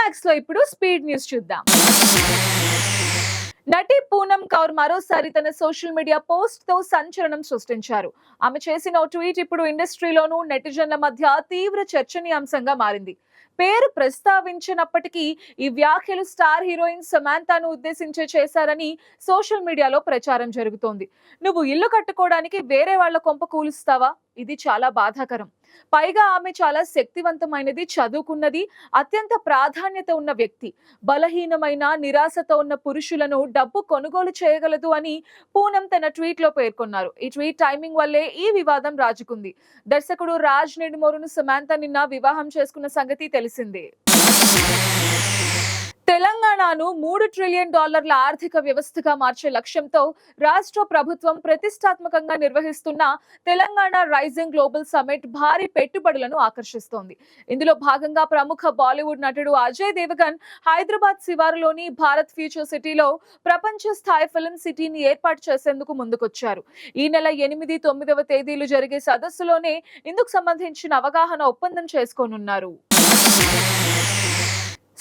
Climax లో ఇప్పుడు speed news చూద్దాం. నటి పూనం కౌర్ మరోసారి తన సోషల్ మీడియా పోస్ట్ తో సంచలనం సృష్టించారు. ఆమె చేసిన ఓ ట్వీట్ ఇప్పుడు ఇండస్ట్రీలోనూ నెటిజన్ల మధ్య తీవ్ర చర్చనీయాంశంగా మారింది. పేరు ప్రస్తావించినప్పటికీ ఈ వ్యాఖ్యలు స్టార్ హీరోయిన్ సమాంతాను ఉద్దేశించి చేశారని సోషల్ మీడియాలో ప్రచారం జరుగుతోంది. నువ్వు ఇల్లు కట్టుకోవడానికి వేరే వాళ్ల కొంప కూలుస్తావా? ఇది చాలా బాధాకరం. పైగా ఆమె చాలా శక్తివంతమైనది, చదువుకున్నది, అత్యంత ప్రాధాన్యత ఉన్న వ్యక్తి. బలహీనమైన, నిరాశతో ఉన్న పురుషులను డబ్బు కొనుగోలు చేయగలదు అని పూనం తన ట్వీట్ లో పేర్కొన్నారు. ఈ ట్వీట్ టైమింగ్ వల్లే ఈ వివాదం రాజుకుంది. దర్శకుడు రాజ్ నిడుమోరును సమాంత నిన్న వివాహం చేసుకున్న సంగతి తెలిసిందే. తెలంగాణను $3 ట్రిలియన్ ఆర్థిక వ్యవస్థగా మార్చే లక్ష్యంతో రాష్ట్ర ప్రభుత్వం ప్రతిష్టాత్మకంగా నిర్వహిస్తున్న తెలంగాణ రైజింగ్ గ్లోబల్ సమ్మిట్ భారీ పెట్టుబడులను ఆకర్షిస్తోంది. ఇందులో భాగంగా ప్రముఖ బాలీవుడ్ నటుడు అజయ్ దేవగన్ హైదరాబాద్ శివారులోని భారత్ ఫ్యూచర్ సిటీలో ప్రపంచ స్థాయి ఫిల్మ్ సిటీని ఏర్పాటు చేసేందుకు ముందుకొచ్చారు. ఈ నెల 8, 9వ తేదీలు జరిగే సదస్సులోనే ఇందుకు సంబంధించిన అవగాహన ఒప్పందం చేసుకోనున్నారు.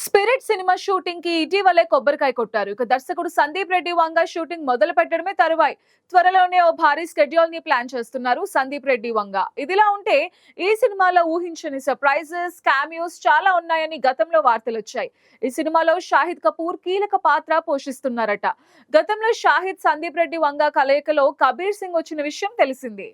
స్పిరిట్ సినిమా షూటింగ్ కి ఇటీవలే కొబ్బరికాయ కొట్టారు. ఇక దర్శకుడు సందీప్ రెడ్డి వంగ షూటింగ్ మొదలు పెట్టడమే తరువాయి. త్వరలోనే ఓ భారీ స్కెడ్యూల్ ని ప్లాన్ చేస్తున్నారు సందీప్ రెడ్డి వంగ. ఇదిలా ఉంటే ఈ సినిమాలో ఊహించని సర్ప్రైజెస్, క్యామియోస్ చాలా ఉన్నాయని గతంలో వార్తలు వచ్చాయి. ఈ సినిమాలో షాహిద్ కపూర్ కీలక పాత్ర పోషిస్తున్నారట. గతంలో షాహిద్ సందీప్ రెడ్డి వంగ కలయికలో కబీర్ సింగ్ వచ్చిన విషయం తెలిసిందే.